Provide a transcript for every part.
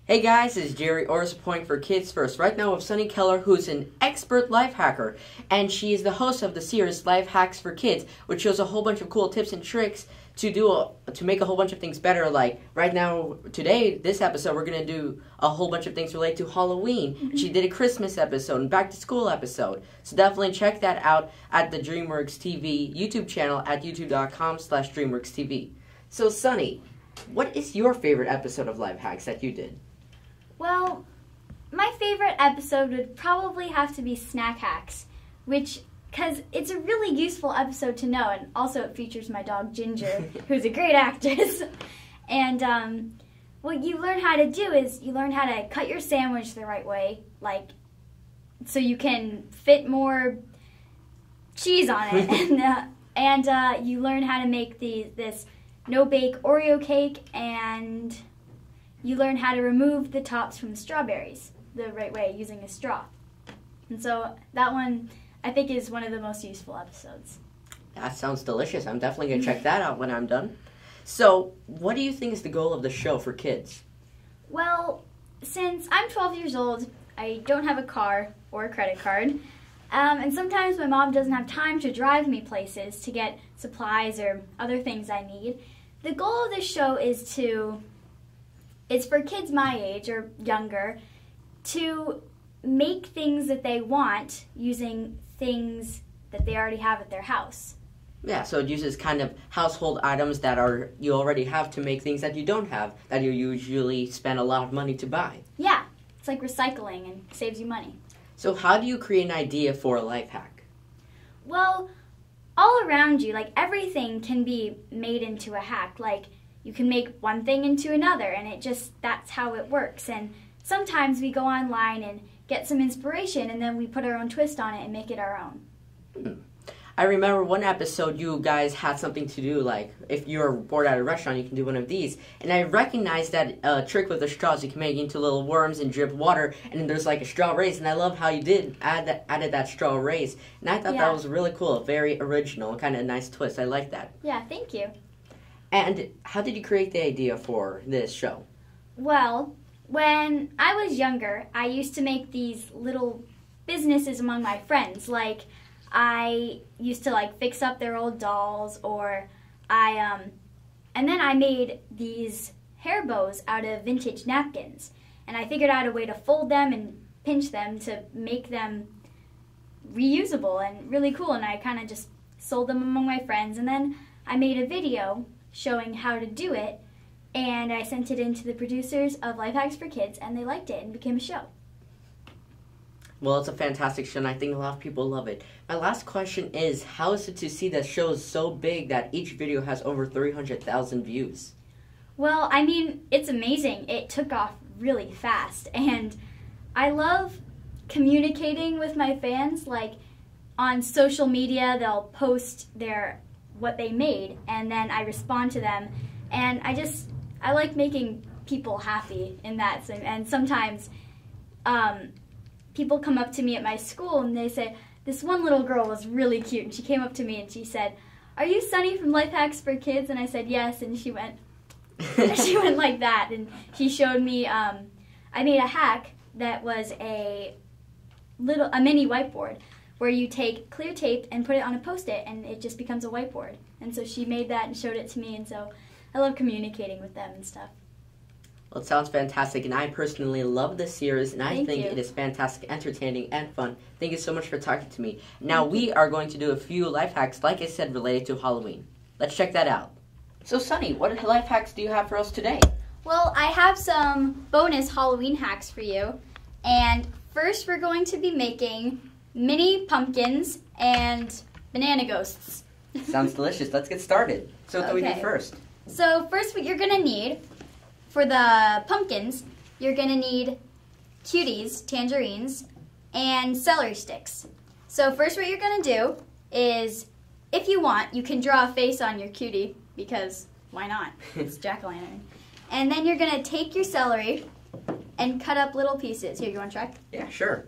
Hey guys, it's Gerry O Point for Kids First. Right now with Sunny Keller, who's an expert life hacker, and she is the host of the series Life Hacks for Kids, which shows a whole bunch of cool tips and tricks to make a whole bunch of things better. Like right now, today, this episode, we're gonna do a whole bunch of things related to Halloween. She did a Christmas episode and back to school episode. So definitely check that out at the DreamWorksTV YouTube channel at youtube.com/DreamWorksTV. So Sunny, what is your favorite episode of Life Hacks that you did? Well, my favorite episode would probably have to be Snack Hacks, because it's a really useful episode to know, and also it features my dog Ginger, who's a great actress. And what you learn how to do is you learn how to cut your sandwich the right way, like so you can fit more cheese on it, and you learn how to make this no-bake Oreo cake, and you learn how to remove the tops from strawberries the right way using a straw. And so that one, I think, is one of the most useful episodes. That sounds delicious. I'm definitely going to check that out when I'm done. So, what do you think is the goal of the show for kids? Well, since I'm 12 years old, I don't have a car or a credit card. And sometimes my mom doesn't have time to drive me places to get supplies or other things I need. The goal of this show is for kids my age or younger to make things that they want using things that they already have at their house. Yeah, so it uses kind of household items that you already have to make things that you don't have, that you usually spend a lot of money to buy. Yeah, it's like recycling and saves you money. So how do you create an idea for a life hack? Well, all around you, like everything can be made into a hack. Like you can make one thing into another, and that's how it works. And sometimes we go online and get some inspiration, and then we put our own twist on it and make it our own. I remember one episode you guys had something to do, like if you're bored at a restaurant, you can do one of these. And I recognized that trick with the straws. You can make into little worms and drip water, and then there's like a straw race. And I love how you added that straw race. And I thought that was really cool, very original, kind of a nice twist. I like that. Yeah, thank you. And how did you create the idea for this show? Well, when I was younger, I used to make these little businesses among my friends. Like, I used to fix up their old dolls, or and then I made these hair bows out of vintage napkins. And I figured out a way to fold them and pinch them to make them reusable and really cool. And I kind of just sold them among my friends. And then I made a video showing how to do it, and I sent it in to the producers of Life Hacks for Kids, and they liked it and became a show. Well, it's a fantastic show, and I think a lot of people love it. My last question is, how is it to see that show is so big that each video has over 300,000 views? Well, I mean, it's amazing. It took off really fast, and I love communicating with my fans. Like, on social media, they'll post what they made, and then I respond to them, and I like making people happy in that sense. And sometimes people come up to me at my school and they say, this one little girl was really cute, and she came up to me and she said, "Are you Sunny from Life Hacks for Kids?" And I said, "Yes," and she went like that, and she showed me, I made a hack that was a mini whiteboard, where you take clear tape and put it on a Post-it, and it just becomes a whiteboard. And so she made that and showed it to me, and so I love communicating with them and stuff. Well, it sounds fantastic, and I personally love this series, and I think you. it is fantastic, entertaining, and fun. Thank you so much for talking to me. Now, we are going to do a few life hacks, like I said, related to Halloween. Let's check that out. So, Sunny, what life hacks do you have for us today? Well, I have some bonus Halloween hacks for you. And first, we're going to be making mini pumpkins and banana ghosts. Sounds delicious. Let's get started. So what do we do first? So first, what you're going to need for the pumpkins, you're going to need cuties, tangerines, and celery sticks. So first, what you're going to do is, if you want, you can draw a face on your cutie, because why not? It's jack-o'-lantern. And then you're going to take your celery and cut up little pieces. Here, you want to try? Yeah, sure.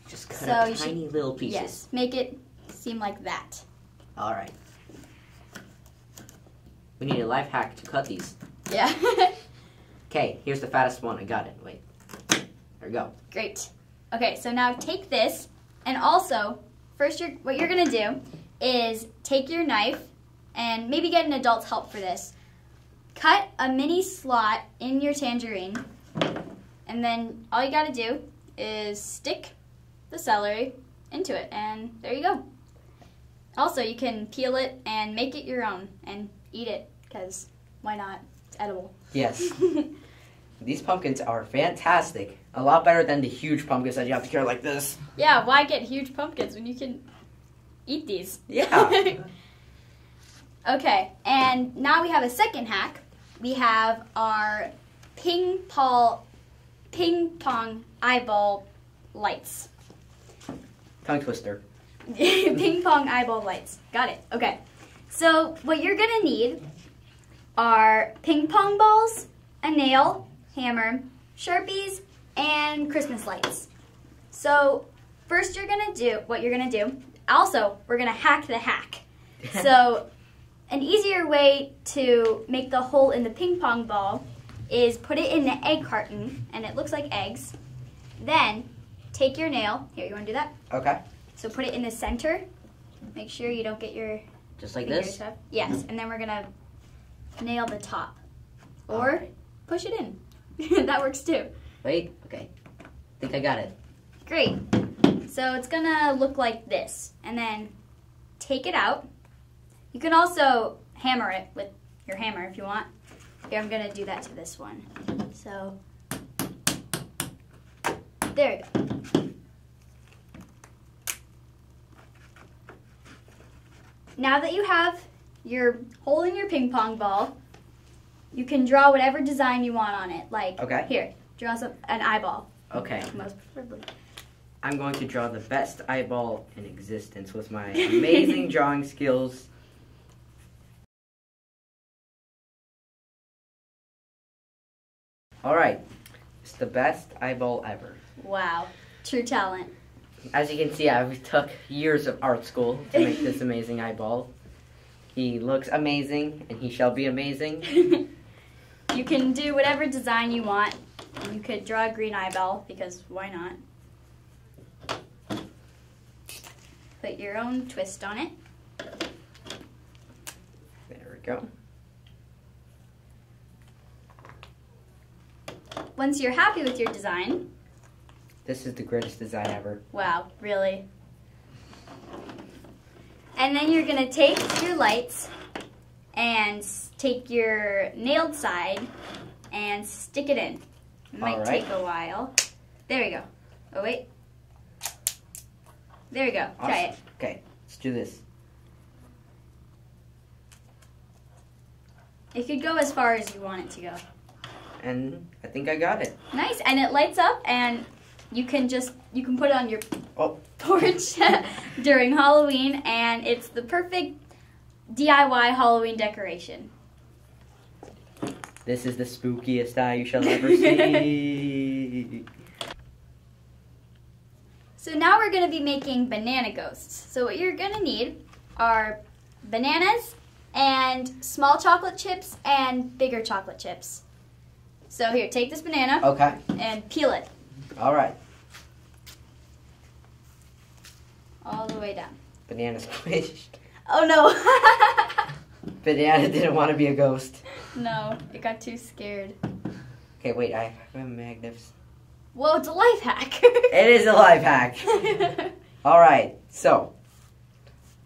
Just cut up tiny little pieces. Yes, make it seem like that. All right. We need a life hack to cut these. Yeah. Okay, here's the fattest one. I got it. Wait. There we go. Great. Okay, so now take this, and also, first what you're going to do is take your knife, and maybe get an adult's help for this. Cut a mini slot in your tangerine, and then all you got to do is stick the celery into it, and there you go. Also, you can peel it and make it your own and eat it, because why not? It's edible. Yes. These pumpkins are fantastic. A lot better than the huge pumpkins that you have to carry like this. Yeah, why get huge pumpkins when you can eat these? Yeah. Okay, and now we have a second hack. We have our ping-pong eyeball lights. Tongue twister. Ping-pong eyeball lights. Got it. Okay. So what you're going to need are ping pong balls, a nail, hammer, Sharpies, and Christmas lights. So first what you're going to do, also, we're going to hack the hack. So an easier way to make the hole in the ping pong ball is put it in the egg carton, and it looks like eggs. Then take your nail. Here, you want to do that? Okay. So put it in the center. Make sure you don't get your Just like fingers this? up. Yes, and then we're going to nail the top. Or push it in. That works too. Wait, okay. I think I got it. Great. So it's going to look like this. And then take it out. You can also hammer it with your hammer if you want. Here, I'm going to do that to this one. So, there we go. Now that you have your hole in your ping pong ball, you can draw whatever design you want on it. Like, here, draw an eyeball. Okay. Most preferably. I'm going to draw the best eyeball in existence with my amazing drawing skills. Alright, it's the best eyeball ever. Wow, true talent. As you can see, I took years of art school to make this amazing eyeball. He looks amazing, and he shall be amazing. You can do whatever design you want. You could draw a green eyeball, because why not? Put your own twist on it. There we go. Once you're happy with your design... This is the greatest design ever. Wow, really? And then you're going to take your lights and take your nailed side and stick it in. It might take a while. There we go. Oh, wait. There we go. Awesome. Try it. Okay, let's do this. It could go as far as you want it to go. And I think I got it. Nice, and it lights up, and you can put it on your porch during Halloween, and it's the perfect DIY Halloween decoration. This is the spookiest eye you shall ever see. So now we're going to be making banana ghosts. So what you're going to need are bananas and small chocolate chips and bigger chocolate chips. So here, take this banana and peel it. All right. All the way down. Banana squished. Oh no. Banana didn't want to be a ghost. No, it got too scared. Okay, wait, I have a magnificent... Whoa, it's a life hack. It is a life hack. All right, so,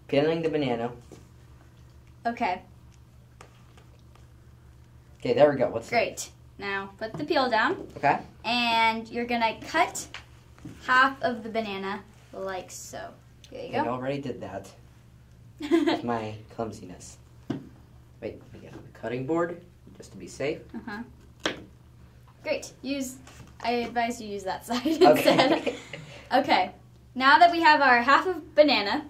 peeling the banana. Okay. Okay, there we go. What's Great. Now, put the peel down. Okay. And you're going to cut half of the banana like so. There you go. I already did that. With my clumsiness. Wait, let me get on the cutting board, just to be safe. Great. I advise you use that side instead. Okay. Now that we have our half of banana,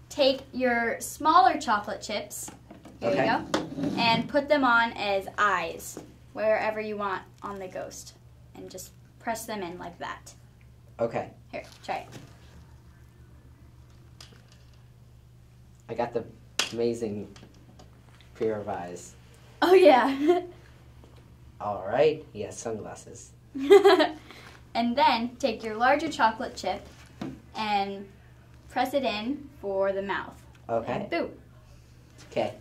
take your smaller chocolate chips, here you go, and put them on as eyes, wherever you want on the ghost. And just press them in like that. Okay. Here, try it. I got the amazing pair of eyes. Oh, yeah. All right. He has sunglasses. And then take your larger chocolate chip and press it in for the mouth. Okay. And boom. Okay.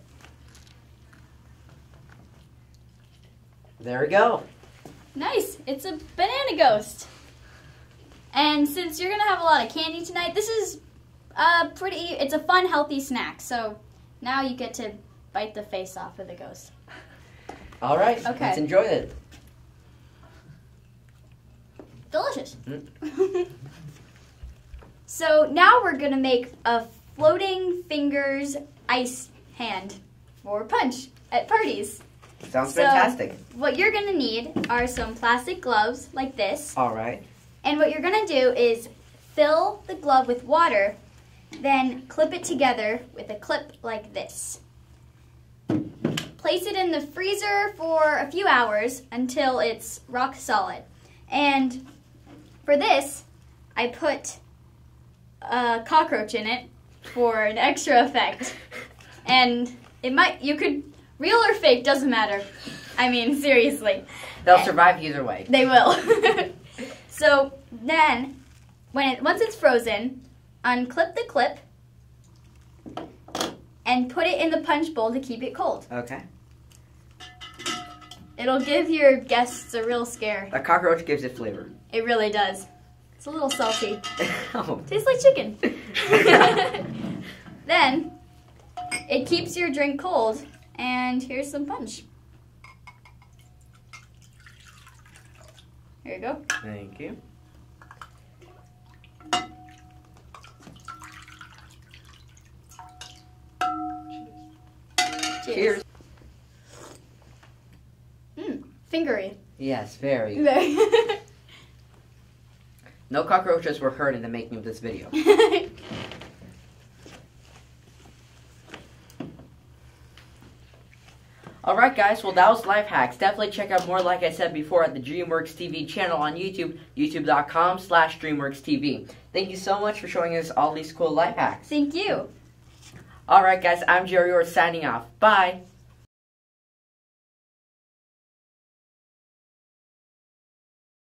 There we go. Nice. It's a banana ghost. And since you're going to have a lot of candy tonight, this is it's a fun, healthy snack. So now you get to bite the face off of the ghost. All right. Okay. Let's enjoy it. Delicious. So now we're going to make a floating fingers ice hand for punch at parties. Sounds fantastic. What you're going to need are some plastic gloves like this. All right. And what you're going to do is fill the glove with water, then clip it together with a clip like this. Place it in the freezer for a few hours until it's rock solid. And for this, I put a cockroach in it for an extra effect. And you could, real or fake, doesn't matter. I mean, seriously. They'll survive either way. They will. So then, once it's frozen, unclip the clip and put it in the punch bowl to keep it cold. Okay. It'll give your guests a real scare. A cockroach gives it flavor. It really does. It's a little salty. Oh. Tastes like chicken. Then, it keeps your drink cold, and here's some punch. Here you go. Thank you. Cheers. Fingery. Yes, very. No cockroaches were hurt in the making of this video. Alright guys, well that was Life Hacks. Definitely check out more, like I said before, at the DreamWorksTV channel on YouTube, youtube.com/DreamWorksTV. Thank you so much for showing us all these cool life hacks. Thank you. Alright guys, I'm Gerry O signing off. Bye!